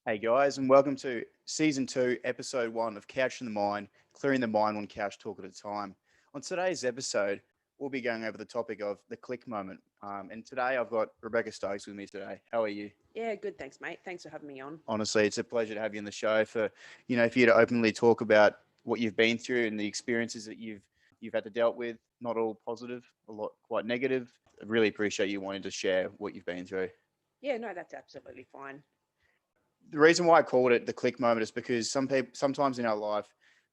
Hey guys, and welcome to season 2, episode 1 of Couch in the Mind, clearing the mind one couch talk at a time. On today's episode, we'll be going over the topic of the click moment. And today I've got Rebekah Stokes with me today. How are you? Yeah, good. Thanks, mate. Thanks for having me on. Honestly, it's a pleasure to have you on the show for you to openly talk about what you've been through and the experiences that you've had to dealt with. Not all positive, a lot quite negative. I really appreciate you wanting to share what you've been through. Yeah, no, that's absolutely fine. The reason why I called it the click moment is because sometimes in our life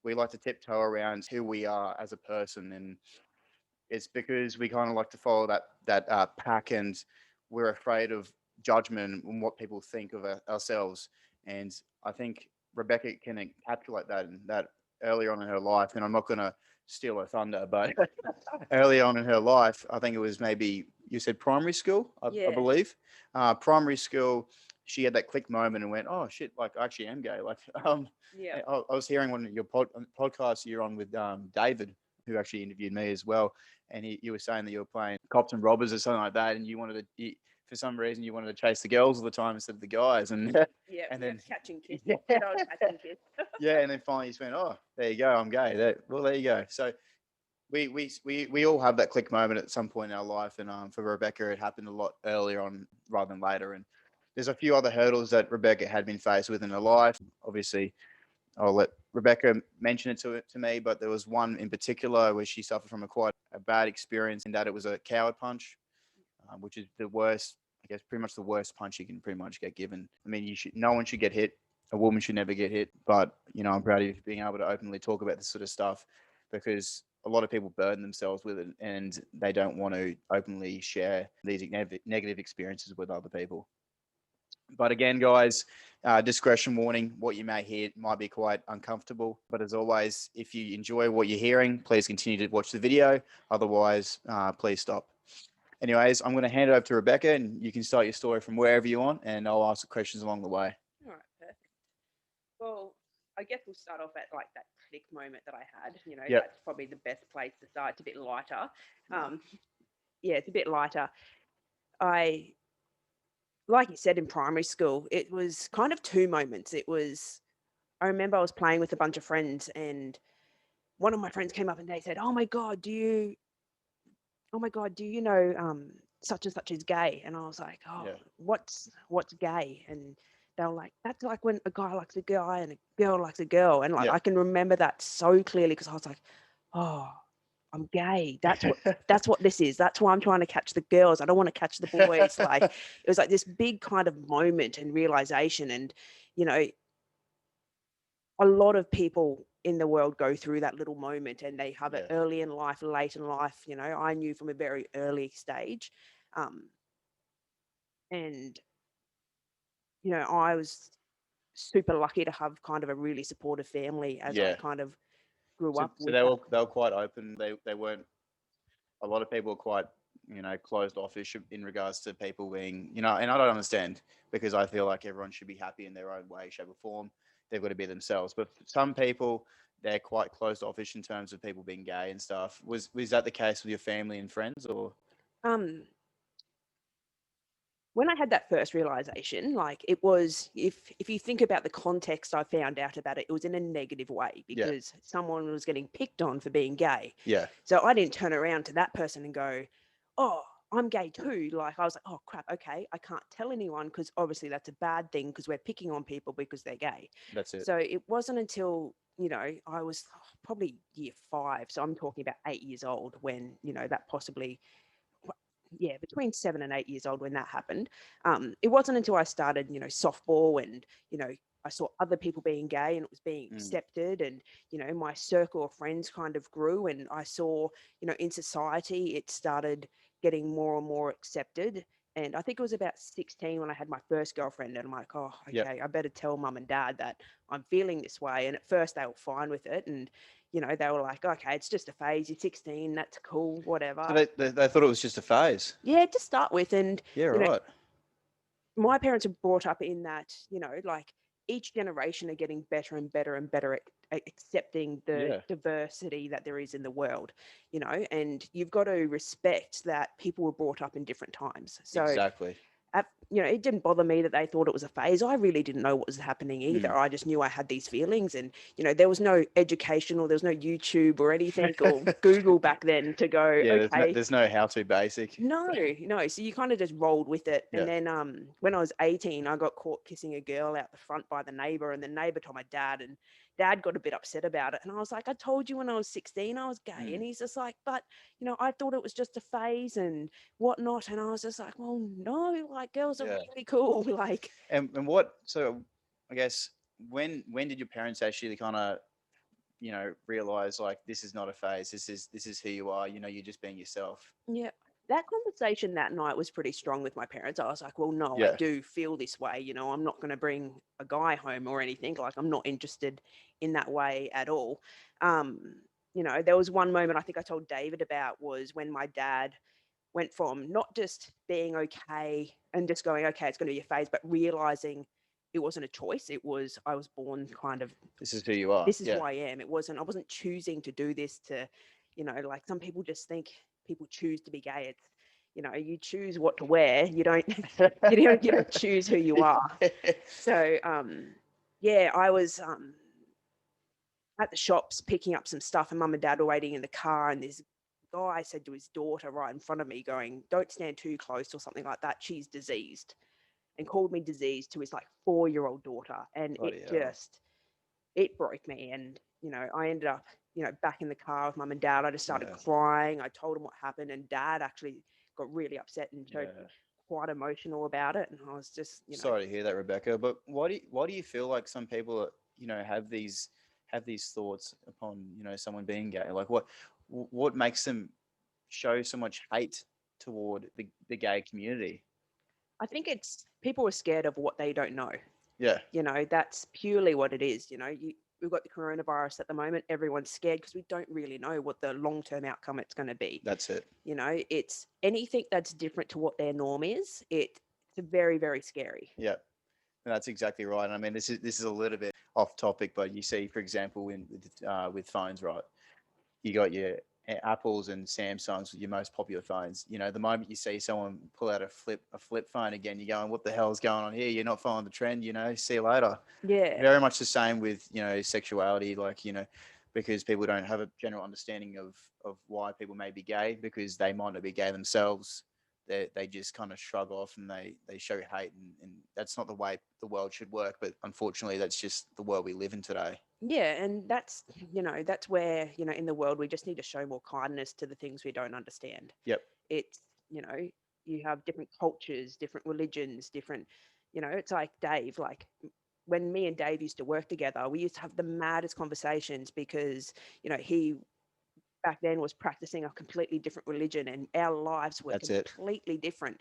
we like to tiptoe around who we are as a person, and it's because we kind of like to follow that pack, and we're afraid of judgment and what people think of ourselves. And I think Rebecca can encapsulate that earlier on in her life. And I'm not going to steal her thunder, but early on in her life, I think it was maybe you said primary school, I Yeah, believe. Primary school, she had that click moment and went, "Oh shit! Like I actually am gay." Like, yeah, I was hearing one of your podcasts you're on with David, who actually interviewed me as well, and you were saying that you were playing cops and robbers or something like that, and for some reason you wanted to chase the girls all the time instead of the guys, and yeah, and yeah. then Catch and kiss. yeah, Good old catch and kiss. yeah, and then finally you just went, "Oh, there you go, I'm gay." Well, there you go. So we all have that click moment at some point in our life, and for Rebecca, it happened a lot earlier on rather than later. And there's a few other hurdles that Rebecca had been faced with in her life. Obviously, I'll let Rebecca mention it to me, but there was one in particular where she suffered from quite a bad experience in that it was a coward punch, which is the worst. I guess pretty much the worst punch you can pretty much get given. I mean, no one should get hit. A woman should never get hit. But I'm proud of you for being able to openly talk about this sort of stuff, because a lot of people burden themselves with it and they don't want to openly share these negative experiences with other people. But again, guys, discretion warning, what you may hear might be quite uncomfortable. But as always, if you enjoy what you're hearing, please continue to watch the video. Otherwise, please stop. Anyways, I'm going to hand it over to Rebecca, and you can start your story from wherever you want, and I'll ask the questions along the way. All right, perfect. Well, I guess we'll start off at like that click moment that I had. Yep. That's probably the best place to start. It's a bit lighter. Um, yeah, it's a bit lighter. I, like you said, in primary school, it was kind of two moments. I remember I was playing with a bunch of friends, and one of my friends came up and they said, oh my God, do you know such and such is gay? And I was like, oh, Yeah. what's gay? And they were like, that's like when a guy likes a guy and a girl likes a girl. And like Yeah. I can remember that so clearly because I was like, oh, I'm gay. That's what this is. That's why I'm trying to catch the girls. I don't want to catch the boys. Like it was like this big kind of moment and realization. And you know, a lot of people in the world go through that little moment and they have it Yeah. early in life, late in life. I knew from a very early stage. Um, and, I was super lucky to have kind of a really supportive family as I Yeah. kind of grew So, up so with they that. were they were quite open. They weren't. A lot of people are quite closed offish in regards to people being and I don't understand, because I feel like everyone should be happy in their own way, shape, or form. They've got to be themselves. But for some people, they're quite closed offish in terms of people being gay and stuff. Was that the case with your family and friends, or? Um, when I had that first realization, like it was, if you think about the context I found out about it, it was in a negative way Yeah. because someone was getting picked on for being gay. Yeah. So I didn't turn around to that person and go, oh, I'm gay too. Like I was like, oh crap, okay, I can't tell anyone because obviously that's a bad thing because we're picking on people because they're gay. That's it. So it wasn't until I was probably year 5, so I'm talking about 8 years old when that possibly, yeah, between 7 and 8 years old when that happened. It wasn't until I started, softball and, I saw other people being gay and it was being Mm. accepted and, my circle of friends kind of grew and I saw, in society, it started getting more and more accepted. And I think it was about 16 when I had my first girlfriend and I'm like, oh, Yep. okay, I better tell mum and dad that I'm feeling this way. And at first they were fine with it. And, they were like, okay, it's just a phase. You're 16. That's cool, So whatever. they thought it was just a phase. Yeah, to start with. And, Yeah. you know, Right. my parents are brought up in that, like each generation are getting better and better and better at accepting the Yeah. diversity that there is in the world, and you've got to respect that people were brought up in different times. So Exactly. it didn't bother me that they thought it was a phase. I really didn't know what was happening either. Mm. I just knew I had these feelings, and there was no educational, there was no YouTube or anything or Google back then to go, Yeah, okay, there's no how to basic. no, no. So you kind of just rolled with it. And Yeah. then when I was 18, I got caught kissing a girl out the front by the neighbor, and the neighbor told my dad, and dad got a bit upset about it. And I was like, I told you when I was 16 I was gay. And Mm. he's just like, but I thought it was just a phase and whatnot. And I was just like, well, no, like girls are Yeah. really cool. Like, And what, so I guess when did your parents actually kind of, realize like this is not a phase, this is who you are, you're just being yourself? yeah. That conversation that night was pretty strong with my parents. I was like, well, no, I Yeah. do feel this way. I'm not going to bring a guy home or anything. Like, I'm not interested in that way at all. Um, there was one moment I think I told David about was when my dad went from not just being okay and just going, okay, it's going to be a phase, but realizing it wasn't a choice. I was born kind of, This is who you are. this is Yeah. who I am. I wasn't choosing to do this to, like some people just think people choose to be gay. It's, you choose what to wear. You don't, you don't choose who you are. So, yeah, I was at the shops picking up some stuff, and mum and dad were waiting in the car, and this guy said to his daughter right in front of me, going, "Don't stand too close," or something like that. She's diseased, and called me diseased to his like 4-year-old daughter, and Bloody hell. it broke me. And I ended up back in the car with mum and dad. I just started Yeah. crying. I told him what happened, and dad actually got really upset and showed Yeah. quite emotional about it. And I was just Sorry to hear that, Rebecca. But why do you feel like some people, have these thoughts upon, someone being gay? Like what makes them show so much hate toward the gay community? I think it's people are scared of what they don't know. Yeah, That's purely what it is. We've got the coronavirus at the moment. Everyone's scared because we don't really know what the long-term outcome it's going to be. that's it. It's anything that's different to what their norm is. It's very, very scary. Yeah, and that's exactly right. I mean, this is a little bit off topic, but you see, for example, with phones, right? You got your Apples and Samsungs, your most popular phones. The moment you see someone pull out a flip phone again, you're going, "What the hell is going on here? You're not following the trend." See you later. Yeah. Very much the same with sexuality, like because people don't have a general understanding of why people may be gay, because they might not be gay themselves. They just kind of shrug off, and they show hate, and that's not the way the world should work. But unfortunately, that's just the world we live in today. Yeah, and that's where, in the world we just need to show more kindness to the things we don't understand. Yep, It's, you know, you have different cultures, different religions, different, it's like Dave, like when me and Dave used to work together, we used to have the maddest conversations because, he back then was practicing a completely different religion, and our lives were that's it. completely different.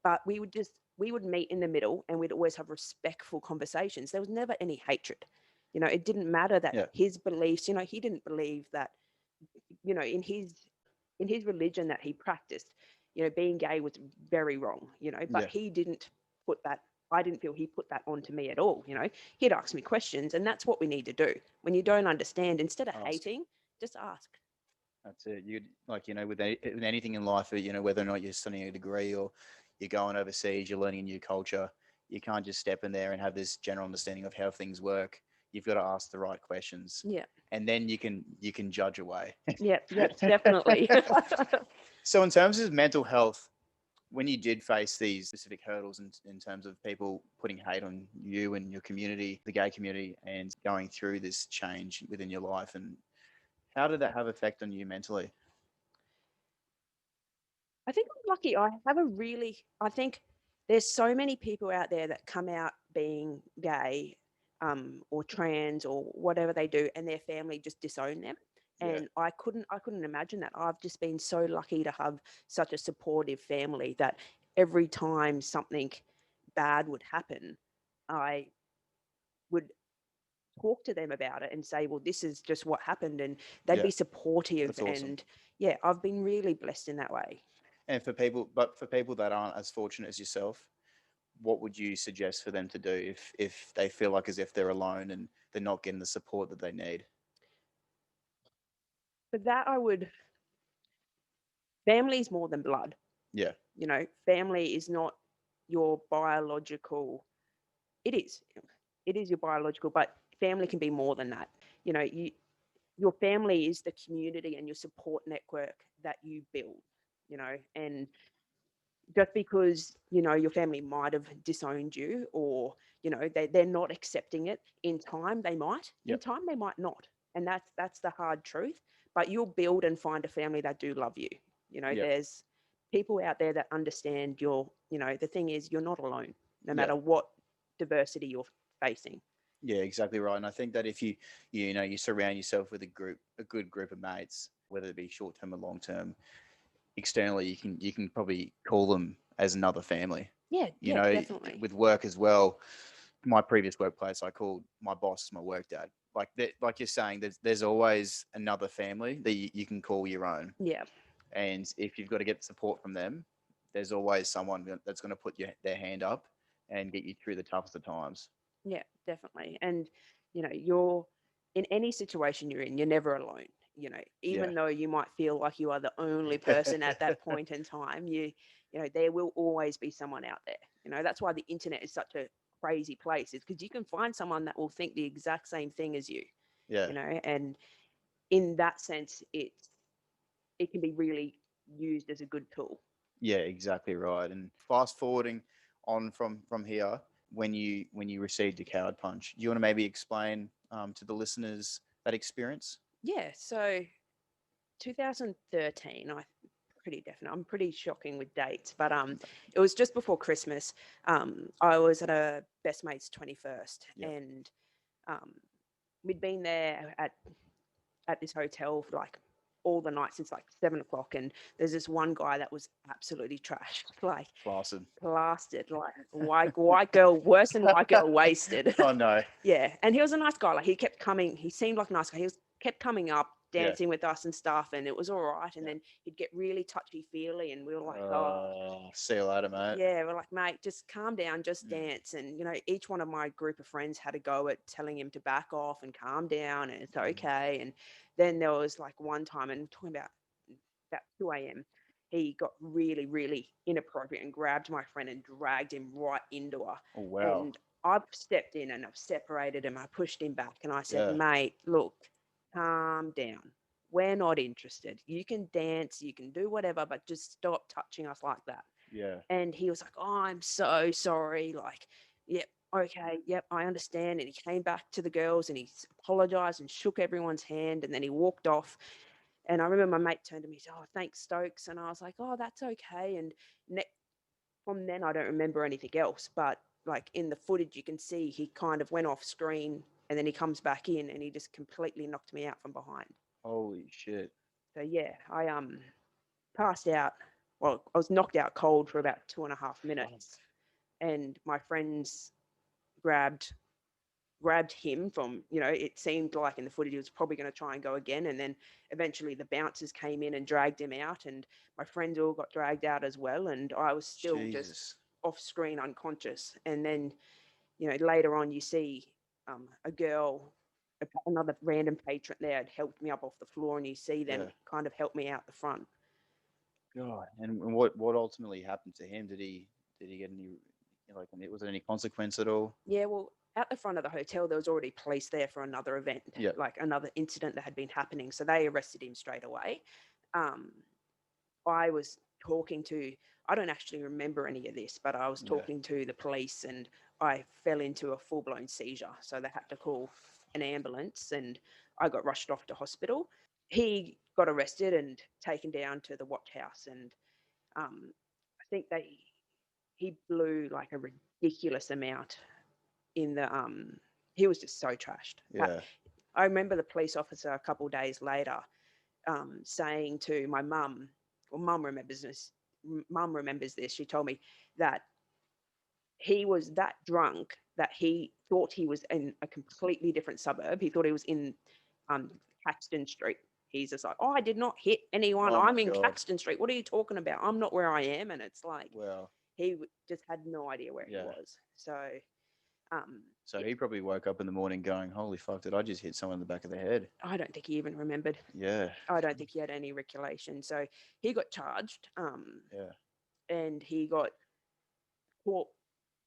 But we would meet in the middle, and we'd always have respectful conversations. There was never any hatred. It didn't matter that Yeah, his beliefs, he didn't believe that, in his religion that he practiced, being gay was very wrong, but yeah. he didn't put that, I didn't feel he put that onto me at all. He'd ask me questions, and that's what we need to do. When you don't understand, instead of Ask. hating, just ask. That's it. You like with anything in life, whether or not you're studying a degree or you're going overseas, you're learning a new culture. You can't just step in there and have this general understanding of how things work. You've got to ask the right questions, Yeah. and then you can judge away. Yep, yep, definitely. So, in terms of mental health, when you did face these specific hurdles in terms of people putting hate on you and your community, the gay community, and going through this change within your life, and how did that have effect on you mentally? I think I'm lucky. I think there's so many people out there that come out being gay, or trans or whatever they do, and their family just disown them. Yeah, And I couldn't imagine that. I've just been so lucky to have such a supportive family that every time something bad would happen, I would talk to them about it and say, well, this is just what happened. And they'd yeah, be supportive. that's awesome. And yeah, I've been really blessed in that way. And for people that aren't as fortunate as yourself, what would you suggest for them to do if they feel like as if they're alone and they're not getting the support that they need? But that I would, family is more than blood. Yeah, Family is not, your biological, it is, it is your biological, but family can be more than that. You know, your family is the community and your support network that you build, you know, and just because, you know, your family might have disowned you, or, you know, they're not accepting it, in time they might, in Yep. time they might not. And that's the hard truth. But you'll build and find a family that do love you. You know, Yep. there's people out there that understand your, you know, the thing is you're not alone, no Yep. matter what diversity you're facing. Yeah, exactly right. And I think that if you surround yourself with a good group of mates, whether it be short term or long term, externally you can probably call them as another family. Yeah, You yeah, know, definitely. with work as well. My previous workplace, I called my boss my work dad. Like that, like you're saying, there's always another family that you can call your own. Yeah. And if you've got to get support from them, there's always someone that's going to put their hand up and get you through the toughest of times. Yeah, definitely. And, you know, you're in any situation you're in, you're never alone. You know, Yeah. even though you might feel like you are the only person at that point in time, you know, there will always be someone out there. You know, that's why the internet is such a crazy place, is because you can find someone that will think the exact same thing as Yeah. you know, and in that sense, it can be really used as a good tool. Yeah, exactly right. And fast forwarding on from here, when you received your coward punch, do you want to maybe explain to the listeners that experience? Yeah. So 2013, I pretty definite. I'm pretty shocking with dates, but it was just before Christmas. I was at a best mate's 21st, Yep. and um, we'd been there at this hotel for like all the night since like 7 o'clock, and there's this one guy that was absolutely trashed, like Blasted. plastered, like white girl, worse than white girl wasted. Oh no. Yeah, and he was a nice guy. Like he kept coming. He seemed like a nice guy. He was kept coming up, Yeah. dancing with us and stuff, and it was all right. And Yeah. then he'd get really touchy feely, and we were like, oh, See you later, mate. yeah. We're like, mate, just calm down, just Mm. dance. And you know, each one of my group of friends had a go at telling him to back off and calm down, and it's okay. And then there was like one time, and talking about 2 a.m. He got really, really inappropriate and grabbed my friend and dragged him right into her. Oh wow. And I've stepped in and I've separated him. I pushed him back and I said, Yeah. mate, look, calm down. We're not interested. You can dance, you can do whatever, but just stop touching us like that. Yeah. And he was like, oh, I'm so sorry. Like, yep, okay, yep, I understand. And he came back to the girls and he apologized and shook everyone's hand. And then he walked off. And I remember my mate turned to me and said, oh, thanks, Stokes. And I was like, oh, that's okay. And from then, I don't remember anything else. But like in the footage, you can see he kind of went off screen and then he comes back in and he just completely knocked me out from behind. Holy shit. So yeah, I passed out. Well, I was knocked out cold for about 2.5 minutes, and my friends grabbed grabbed him from, you know, it seemed like in the footage he was probably going to try and go again. And then eventually the bouncers came in and dragged him out, and my friends all got dragged out as well. And I was still just Jesus. off screen unconscious. And then, you know, later on you see a girl, another random patron there had helped me up off the floor, and you see them Yeah. kind of help me out the front. God. And what ultimately happened to him? Did he get any, like, was there any consequence at all? Yeah, well, at the front of the hotel, there was already police there for another event, Yeah. like another incident that had been happening. So they arrested him straight away. Um, I was talking to, I don't actually remember any of this, but I was Yeah. talking to the police and I fell into a full blown seizure. So they had to call an ambulance and I got rushed off to hospital. He got arrested and taken down to the watch house. And I think he blew like a ridiculous amount in the he was just so trashed. Yeah. I remember the police officer a couple of days later saying to my mum, well, mum remembers this. She told me that he was that drunk that he thought he was in a completely different suburb. He thought he was in Caxton Street. He's just like, oh, I did not hit anyone. Oh my I'm in God. Caxton Street. What are you talking about? I'm not where I am. And it's like Wow. he just had no idea where he Yeah. was. So um, So he probably woke up in the morning going, "Holy fuck! Did I just hit someone in the back of the head?" I don't think he even remembered. Yeah. I don't think he had any recollection. So he got charged Yeah. and he got court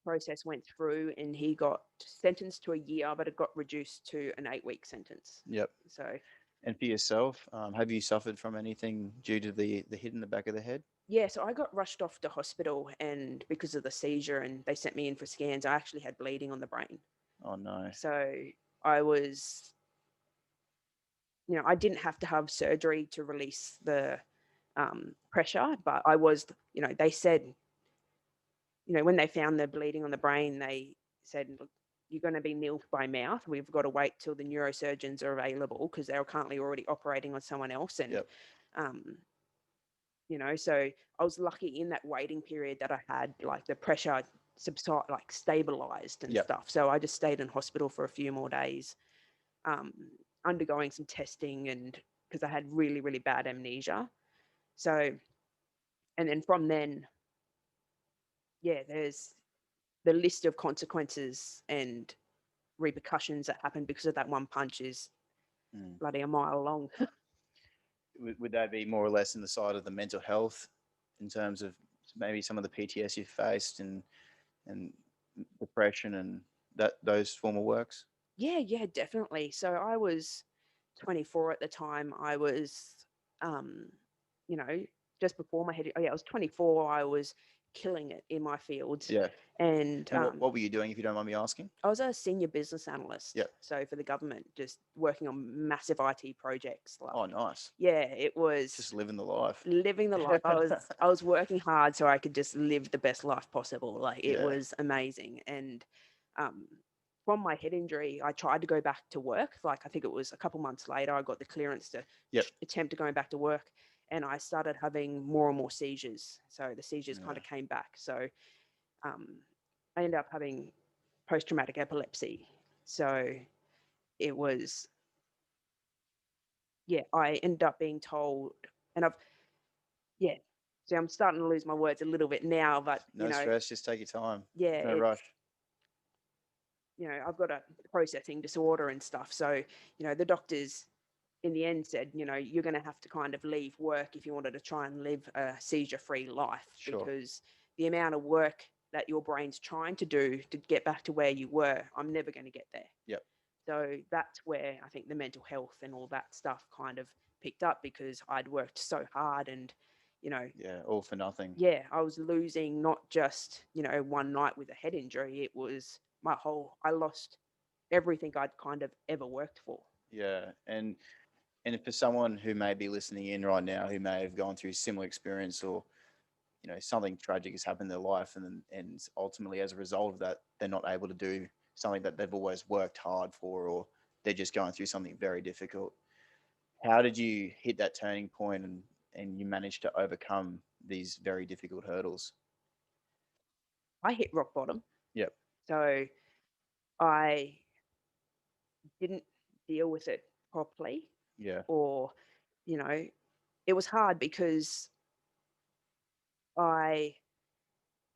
process went through and he got sentenced to a year, but it got reduced to an 8-week sentence. Yep. So And for yourself, have you suffered from anything due to the hit in the back of the head? yeah, so I got rushed off to hospital, and because of the seizure, and they sent me in for scans, I actually had bleeding on the brain. Oh no. So I was, I didn't have to have surgery to release the pressure, but I was, they said, when they found the bleeding on the brain, they said, look, you're going to be nilled by mouth. We've got to wait till the neurosurgeons are available because they're currently already operating on someone else. And, Yep. So I was lucky in that waiting period that I had like the pressure subside, like stabilized and Yep. stuff. So I just stayed in hospital for a few more days, um, undergoing some testing, and because I had really, really bad amnesia. So, and then from then, yeah, there's the list of consequences and repercussions that happen because of that one punch is Mm. bloody a mile long. Would that be more or less in the side of the mental health in terms of maybe some of the PTS you faced and depression and those form of works? Yeah, definitely. So I was 24 at the time. I was, um, you know, just before my head. Oh yeah, I was 24. I was killing it in my fields, Yeah. and And what were you doing, if you don't mind me asking? I was a senior business analyst. Yep. So for the government, just working on massive IT projects. Like, Oh, nice. yeah, it was Just living the life. living the life. I was working hard so I could just live the best life possible. Like it Yeah. was amazing. And um, from my head injury, I tried to go back to work. Like I think it was a couple months later, I got the clearance to Yep. attempt to going back to work, and I started having more and more seizures. So the seizures kind Yeah. of came back. So um, I ended up having post-traumatic epilepsy. So it was, yeah, I ended up being told, and yeah. See, I'm starting to lose my words a little bit now, but No stress, just take your time. yeah, No it's, rush. I've got a processing disorder and stuff. So, the doctors in the end said, you're going to have to kind of leave work if you wanted to try and live a seizure-free life, Sure. because the amount of work that your brain's trying to do to get back to where you were, I'm never going to get there. Yep. So that's where I think the mental health and all that stuff kind of picked up, because I'd worked so hard and, Yeah, all for nothing. yeah, I was losing not just, one night with a head injury. It was I lost everything I'd kind of ever worked for. Yeah. And for someone who may be listening in right now, who may have gone through a similar experience, or something tragic has happened in their life, and ultimately as a result of that, they're not able to do something that they've always worked hard for, or they're just going through something very difficult. How did you hit that turning point, and you managed to overcome these very difficult hurdles? I hit rock bottom. Yep. So I didn't deal with it properly, Yeah. or, you know, it was hard because I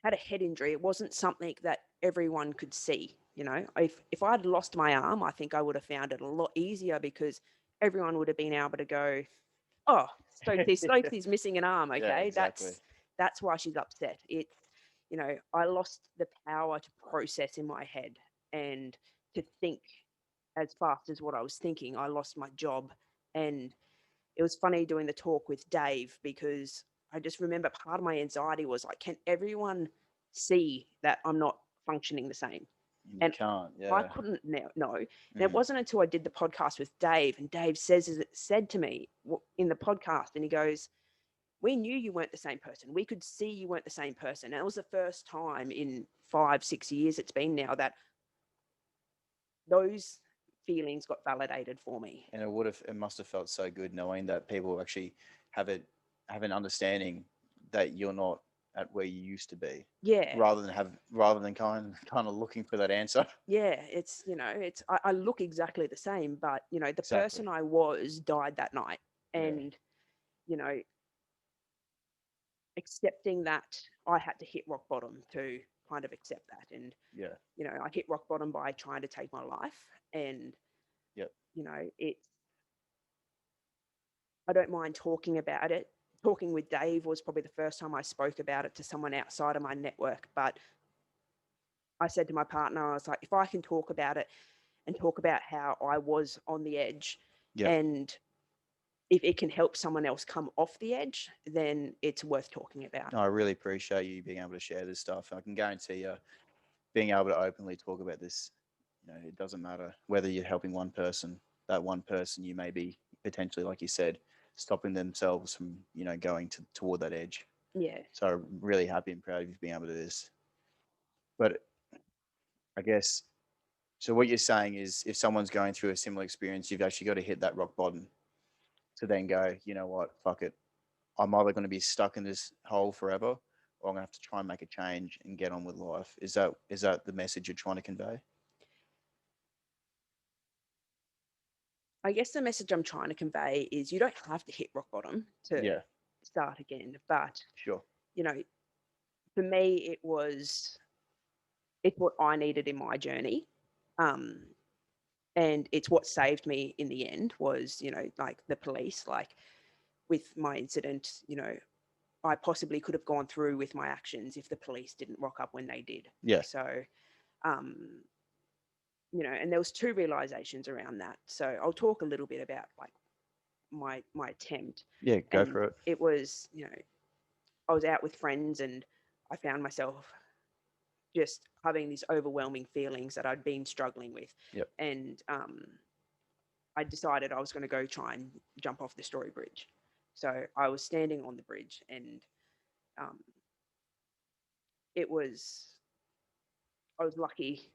had a head injury. It wasn't something that everyone could see. If I'd lost my arm, I think I would have found it a lot easier, because everyone would have been able to go, oh, Stokes is missing an arm. Yeah, Okay, exactly. that's why she's upset. I lost the power to process in my head and to think as fast as what I was thinking. I lost my job, and it was funny doing the talk with Dave, because I just remember part of my anxiety was like, can everyone see that I'm not functioning the same? And you And can't. I Yeah. couldn't know. And it Mm. wasn't until I did the podcast with Dave, and Dave said to me in the podcast, and he goes, "We knew you weren't the same person. We could see you weren't the same person." And it was the first time in 5, 6 years it's been now that those feelings got validated for me. And it must have felt so good knowing that people actually have it, have an understanding that you're not at where you used to be, Yeah, rather than kind of looking for that answer. yeah. I look exactly the same, but the Exactly. person I was died that night, Yeah. and you know, accepting that I had to hit rock bottom to kind of accept that, and Yeah. I hit rock bottom by trying to take my life, and Yep. it's I don't mind talking about it. Talking with Dave was probably the first time I spoke about it to someone outside of my network, but I said to my partner, I was like, if I can talk about it and talk about how I was on the edge, Yep. and if it can help someone else come off the edge, then it's worth talking about. No, I really appreciate you being able to share this stuff. I can guarantee you, being able to openly talk about this, it doesn't matter whether you're helping one person. That one person, you may be potentially, like you said, stopping themselves from, going toward that edge. Yeah. So I'm really happy and proud of you being able to do this. But I guess, so what you're saying is, if someone's going through a similar experience, you've actually got to hit that rock bottom to then go, you know what, fuck it. I'm either going to be stuck in this hole forever, or I'm going to have to try and make a change and get on with life. Is that the message you're trying to convey? I guess the message I'm trying to convey is you don't have to hit rock bottom to Yeah, start again. But, sure. you know, for me, it's what I needed in my journey. Um, and it's what saved me in the end was, like the police, like with my incident, I possibly could have gone through with my actions if the police didn't rock up when they did. Yeah, So, um, and there was two realizations around that. So I'll talk a little bit about like my attempt. yeah, go And for it. it was, I was out with friends and I found myself just having these overwhelming feelings that I'd been struggling with. Yep. And I decided I was going to go try and jump off the Story Bridge. So I was standing on the bridge, and um, it was I was lucky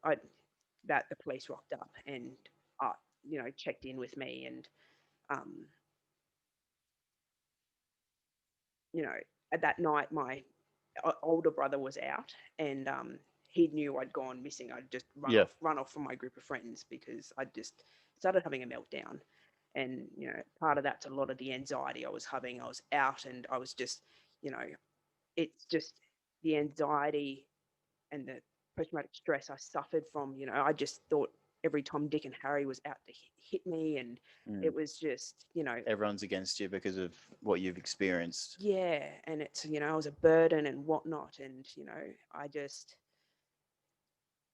that the police rocked up and checked in with me, and um, you know at that night my older brother was out, and he knew I'd gone missing. I'd just Yeah, run off from my group of friends because I just started having a meltdown. And part of that's a lot of the anxiety I was having. I was out, and I was just, you know, it's just the anxiety and the post-traumatic stress I suffered from. I just thought every Tom, Dick, and Harry was out to hit me, and mm. it was just, Everyone's against you because of what you've experienced. yeah, and it's, I was a burden and whatnot, and I just,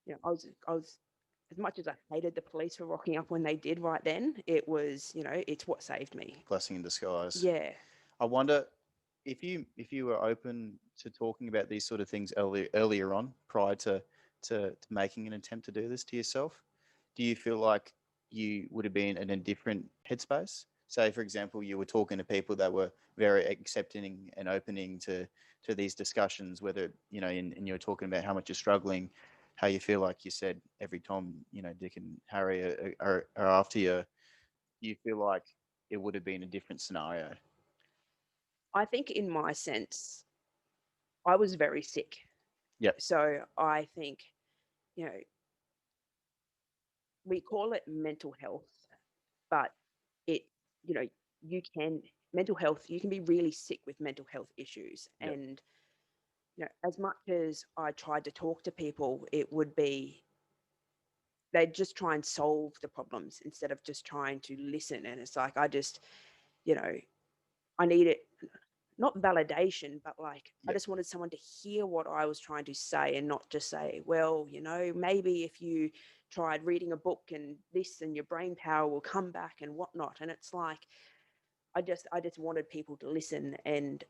I was as much as I hated the police for rocking up when they did right then, it was, it's what saved me. Blessing in disguise. Yeah, I wonder if you were open to talking about these sort of things earlier on, prior to making an attempt to do this to yourself. Do you feel like you would have been in a different headspace? Say, for example, you were talking to people that were very accepting and opening to these discussions, whether, and you're talking about how much you're struggling, how you feel like you said every time, Dick and Harry are after you. Do you feel like it would have been a different scenario? I think in my sense, I was very sick. Yep. So I think, you know, we call it mental health, but it, you know, you can, mental health, you can be really sick with mental health issues. Yep. And, as much as I tried to talk to people, it would be, they'd just try and solve the problems instead of just trying to listen. And it's like, you know, I needed not validation, but like I Yep. just wanted someone to hear what I was trying to say and not just say, well, maybe if you tried reading a book and this and your brain power will come back and whatnot. And it's like I just wanted people to listen. And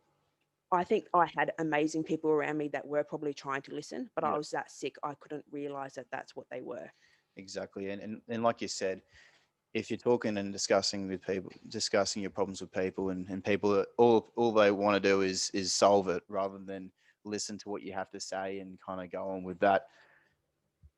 I think I had amazing people around me that were probably trying to listen, but I Yep. was that sick I couldn't realize that that's what they were. Exactly. And like you said, if you're talking and discussing with people, discussing your problems with people, and people that all they want to do is solve it rather than listen to what you have to say and kind of go on with that.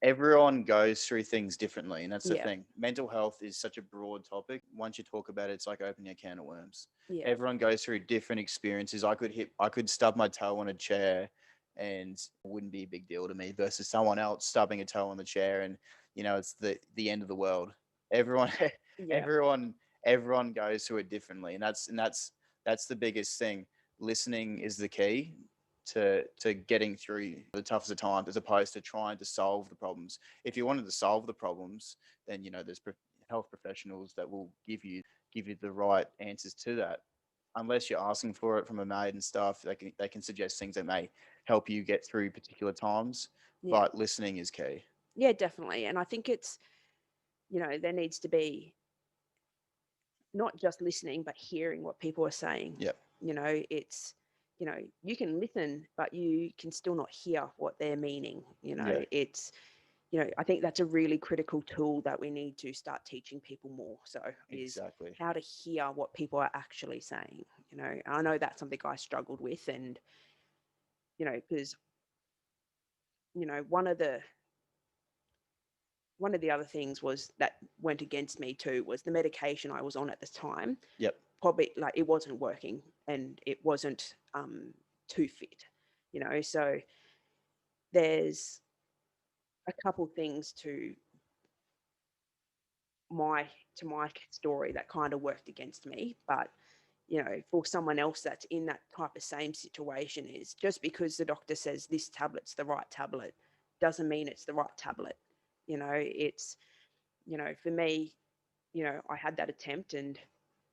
Everyone goes through things differently, and that's the Yeah, thing. Mental health is such a broad topic. Once you talk about it, it's like opening a can of worms. yeah, Everyone goes through different experiences. I could stub my toe on a chair and it wouldn't be a big deal to me, versus someone else stubbing a toe on the chair and, it's the end of the world. Everyone yeah, everyone everyone goes through it differently, and that's the biggest thing. Listening is the key to getting through the toughest of times, as opposed to trying to solve the problems. If you wanted to solve the problems, then, there's health professionals that will give you the right answers to that. Unless you're asking for it from a mate and stuff, they can suggest things that may help you get through particular times, Yeah. but listening is key. Yeah, definitely. And I think it's, there needs to be not just listening, but hearing what people are saying. Yep. It's, you can listen, but you can still not hear what they're meaning. Yeah. It's, I think that's a really critical tool that we need to start teaching people more. So is Exactly. how to hear what people are actually saying. I know that's something I struggled with, and because one of the other things was that went against me too was the medication I was on at the time. Yep. Probably like it wasn't working and it wasn't too fit, so there's a couple things my my story that kind of worked against me, but for someone else that's in that type of same situation, is just because the doctor says this tablet's the right tablet doesn't mean it's the right tablet. It's for me, I had that attempt and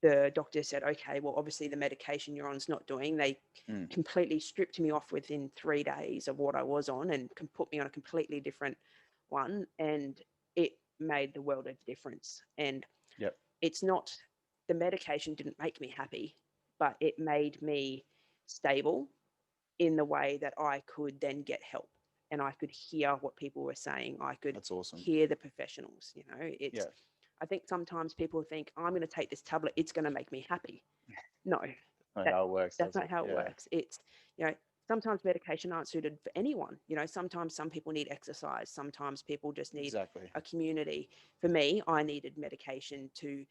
the doctor said, okay, well, obviously the medication you're on is not doing. They Mm. completely stripped me off within 3 days of what I was on and can put me on a completely different one. And it made the world of difference. And Yep. it's not, the medication didn't make me happy, but it made me stable in the way that I could then get help and I could hear what people were saying. I could That's awesome. hear the professionals. Yeah. I think sometimes people think, I'm going to take this tablet, it's going to make me happy. No, Not that how it works, that's does not it? how it Yeah. works. It's, sometimes medication aren't suited for anyone. Sometimes some people need exercise. Sometimes people just need Exactly. a community. For me, I needed medication to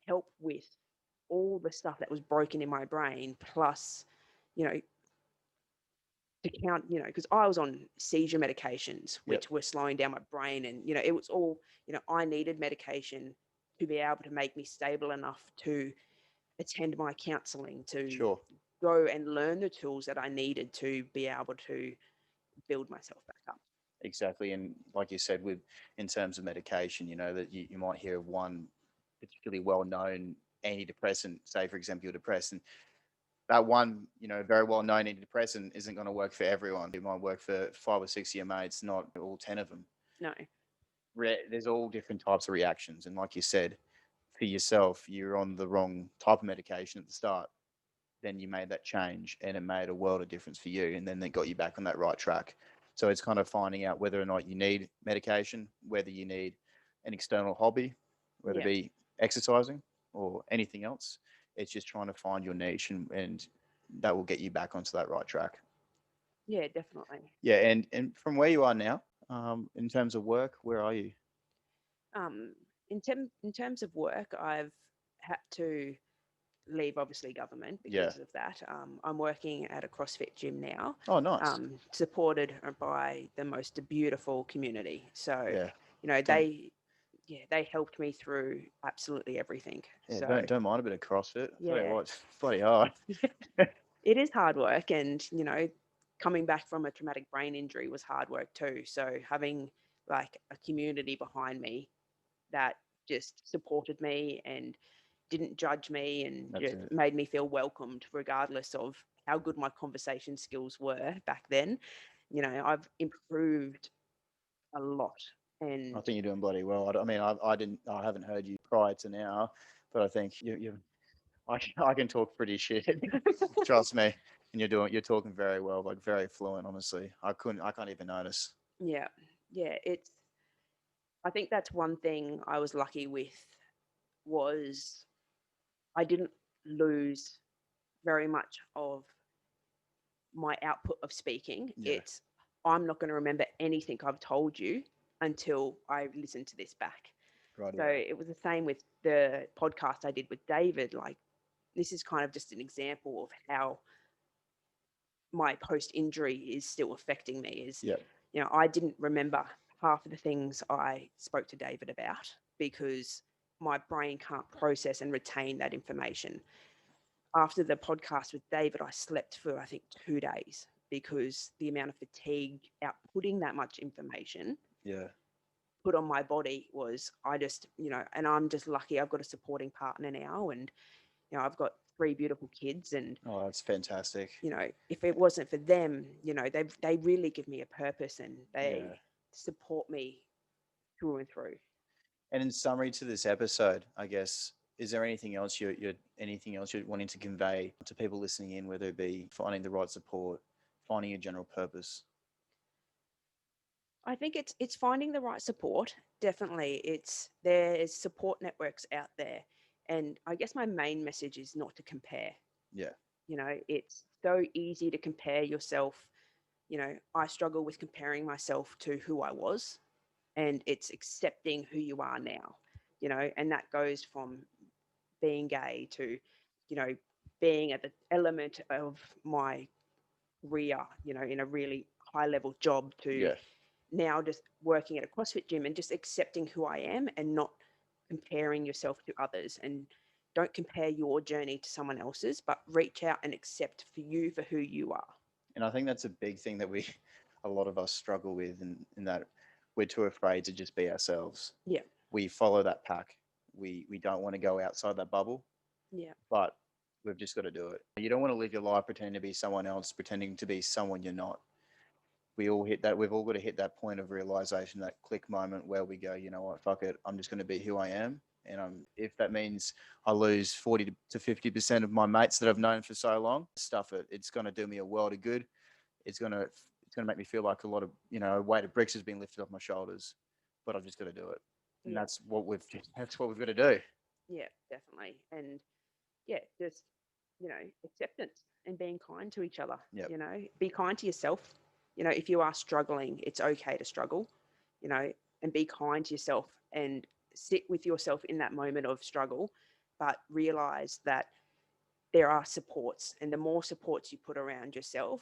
help with all the stuff that was broken in my brain, plus, you know, to count, because I was on seizure medications, Yep. which were slowing down my brain. And, it was all, I needed medication to be able to make me stable enough to attend my counseling, to Sure. go and learn the tools that I needed to be able to build myself back up. Exactly. And like you said, with in terms of medication, that you might hear of one particularly well known antidepressant, say for example you're depressed, and that one, very well known antidepressant isn't going to work for everyone. It might work for 5 or 6 of your mates, not all 10 of them. No. There's all different types of reactions. And like you said, for yourself, you're on the wrong type of medication at the start. Then you made that change and it made a world of difference for you. And then they got you back on that right track. So it's kind of finding out whether or not you need medication, whether you need an external hobby, whether it Yeah. be exercising or anything else. It's just trying to find your niche, and that will get you back onto that right track. Yeah, definitely. Yeah. And from where you are now, in terms of work, where are you? In terms of work, I've had to leave obviously government Yeah. because of that. I'm working at a CrossFit gym now, Oh, nice. supported by the most beautiful community. So, Yeah. Don't they helped me through absolutely everything. yeah, So, don't mind a bit of CrossFit. I tell you yeah, what, it's bloody hard. it is hard work. And, coming back from a traumatic brain injury was hard work too. So, having like a community behind me that just supported me and didn't judge me and That's just it. made me feel welcomed regardless of how good my conversation skills were back then. I've improved a lot. I And think you're doing bloody well. I mean, I haven't heard you prior to now, but I think I can talk pretty shit. Trust me. And you're talking very well, like very fluent, honestly. I can't even notice. yeah, yeah, I think that's one thing I was lucky with was I didn't lose very much of my output of speaking. Yeah. It's I'm not going to remember anything I've told you until I listen to this back. Right. So Yeah. it was the same with the podcast I did with David. Like, this is kind of just an example of how my post injury is still affecting me. Is, Yeah. I didn't remember half of the things I spoke to David about because my brain can't process and retain that information. After the podcast with David, I slept for, I think, 2 days because the amount of fatigue outputting that much information Yeah. put on my body was, I just, and I'm just lucky I've got a supporting partner now. And, I've got 3 beautiful kids, and Oh, that's fantastic. if it wasn't for them, they really give me a purpose, and they Yeah. support me through and through. And in summary to this episode, I guess, is there anything else you're wanting to convey to people listening in, whether it be finding the right support, finding a general purpose? I think it's finding the right support. Definitely, there's support networks out there, and I guess my main message is not to compare. Yeah. It's so easy to compare yourself. I struggle with comparing myself to who I was, and it's accepting who you are now. And that goes from being gay to, you know, being at the element of my career, in a really high level job, to Yeah. now just working at a CrossFit gym and just accepting who I am and not comparing yourself to others. And don't compare your journey to someone else's, but reach out and accept for you for who you are. And I think that's a big thing that a lot of us struggle with, in that we're too afraid to just be ourselves. Yeah. We follow that pack. We don't want to go outside that bubble, Yeah. but we've just got to do it. You don't want to live your life pretending to be someone else, pretending to be someone you're not. We all hit that. We've all got to hit that point of realization, that click moment where we go, you know what, fuck it. I'm just going to be who I am. And if that means I lose 40 to 50% of my mates that I've known for so long, stuff it. It's going to do me a world of good. It's gonna make me feel like a lot of, a weight of bricks has been lifted off my shoulders, but I've just got to do it. And Yeah. that's what we've got to do. Yeah, definitely. And yeah, just, acceptance and being kind to each other. Yep. Be kind to yourself. If you are struggling, it's okay to struggle, and be kind to yourself and sit with yourself in that moment of struggle, but realize that there are supports, and the more supports you put around yourself,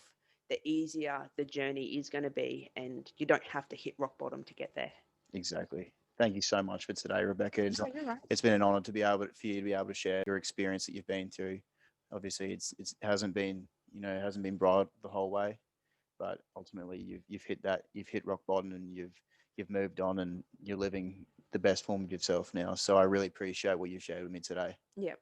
the easier the journey is going to be, and you don't have to hit rock bottom to get there. Exactly. Thank you so much for today, Rebecca. No, you're right. It's been an honor for you to be able to share your experience that you've been through. Obviously, it hasn't been, bright the whole way, but ultimately you've hit rock bottom, and you've moved on, and you're living the best form of yourself now. So I really appreciate what you've shared with me today. Yep.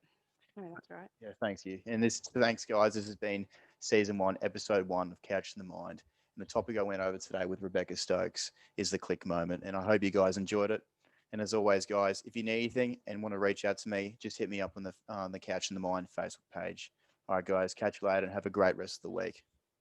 No, that's right. Yeah, thanks you. And thanks guys. This has been season 1, episode 1 of Couch in the Mind. And the topic I went over today with Rebekah Stokes is the click moment. And I hope you guys enjoyed it. And as always, guys, if you need anything and want to reach out to me, just hit me up on the Couch in the Mind Facebook page. All right, guys, catch you later and have a great rest of the week.